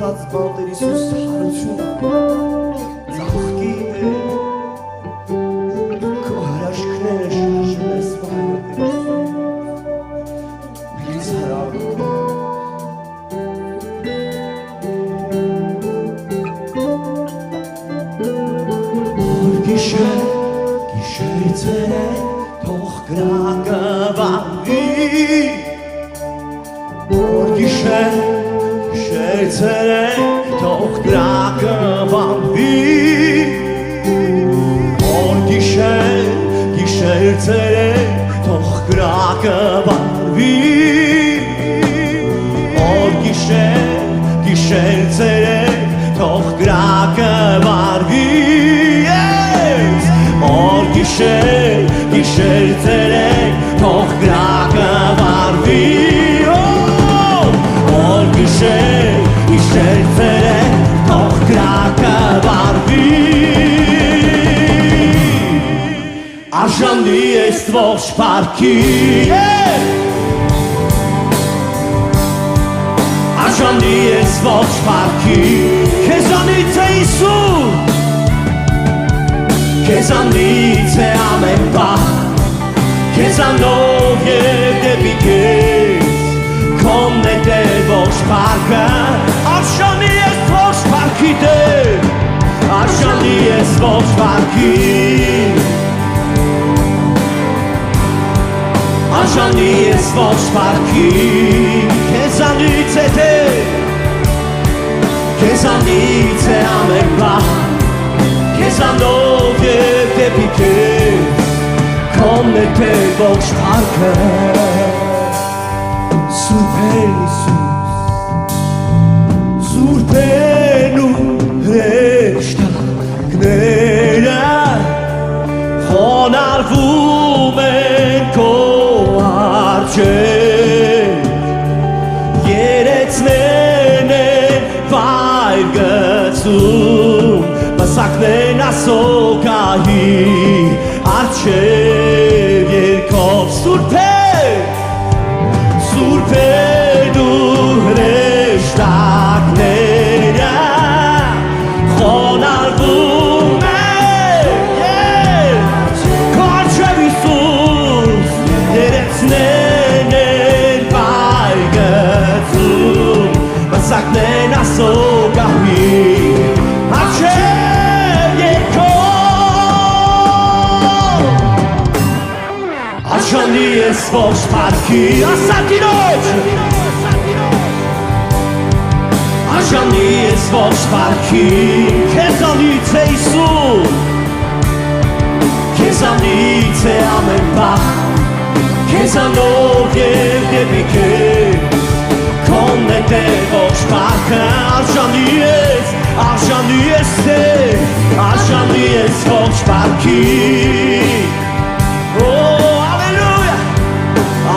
մնացած բանտեր Իսուս հարություն ծաղկիտ է քո հրաշքները շարժում ես վայրը ինձ հարավում որ գիշեր ցերեկ թող կրակը վառվի որ գիշեր ցերեկ թող կրակը վառվի որ գիշեր ցերեկ թող կրակը վառվի որ գիշեր ցերեկ թող կրակը վառվի որ գիշեր ցերեկ թող կրակը վառվի որ գիշեր ցերեկ թող կրակը վառվի արժանի ես ողջ փառքի արժանի ես ողջ փառքի քեզանից է Իսուս քեզանից է ամեն բան քեզանով և դեպի քեզ քոնն է Տեր ողջ փառքը արժանի ես ողջ փառքի Տեր արժանի ես ողջ փառքի արժանի ես ողջ փառքի քեզանից է Տեր քեզանից է ամեն բան քեզանով և դեպի քեզ քոնն է Տեր ողջ փառքը Սուրբ է Իսուս Սուրբ են ու հրեշտակները խոնարհվում են քո առջև երեցներն են վայր գցում Սակնեն ասոկահի արջև երկով Սուրբ է դու հրեշտակները խոնարհվում են քո արջև Իսուս երեցներն են վայր գցում Սակնեն ասոկահի Արժանի ես ողջ փառքի ասատիրոջ Արժանի ես ողջ փառքի քեզանից է Իսուս քեզանից է ամեն բան քեզանով և դեպի քեզ քոնն է Տեր ողջ փառքը արժանի ես Տեր արժանի ես ողջ փառքի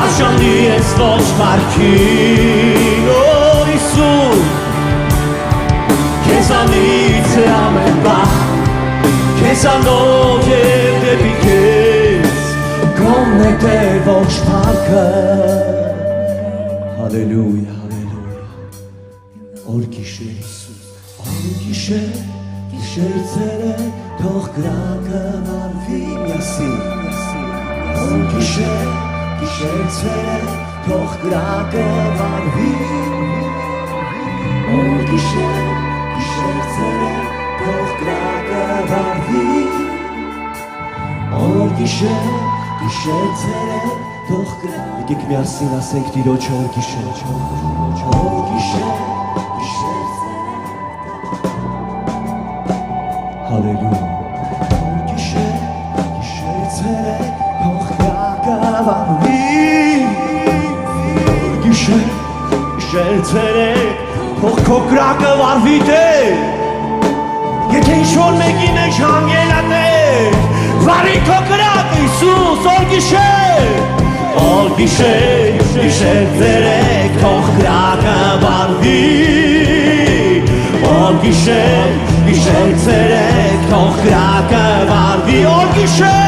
Արժանի ես ողջ փառքի Իսուս քեզանից է ամեն բան քեզանով և դեպի քեզ քոնն է Տեր ողջ փառքը Հալելույա օր գիշեր Իսուս օր գիշեր ցերեկ թող կրակը վառվի միասին օր գիշեր ցերեկ թող կրակը վառվի օր գիշեր ցերեկ թող կրակը վառվի օր գիշեր ցերեկ թող կրակը եկեք միասին ասենք Տիրոջ օր գիշեր Հալելույա օր գիշեր ցերեկ թող կրակը վառվի Գիշեր ցերեկ թող քո կրակը վառվի Տեր Եթե ինչ-որ մեկի մեջ հանգել է Տեր վառի քո կրակը Իսուս օր գիշեր ցերեկ թող կրակը վառվի օր գիշեր ցերեկ թող կրակը վառվի օր գիշեր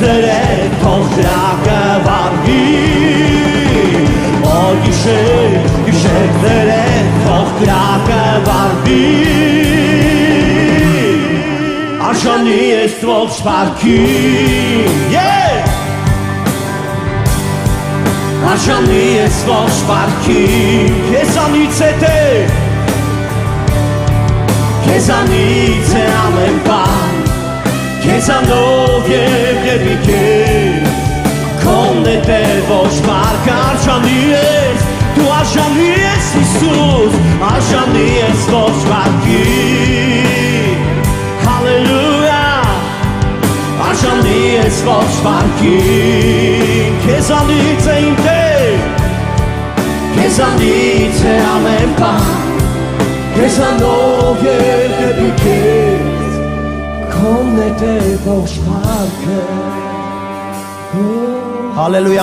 ցերեկ թող կրակը վառվի օր գիշեր շերտերը թող կրակը վարվի Արժանի ես ողջ պարքին Արժանի ես ողջ պարքին Քեզանից հետե Քեզանից է ամեն բան Քեզանով և երբիկեր Քոնն է Տեր ողջ պարքը Արժանի ես, դու արժանի ես Հիսուս Արժանի ես ողջ պարքին Հալելույա Արժանի ես ողջ պարքին Քեզանից է իմ Տեր Քեզանից է ամեն բան Քեզանով և երբիկեր Քոնն է Տեր ողջ պարքը Հալելույա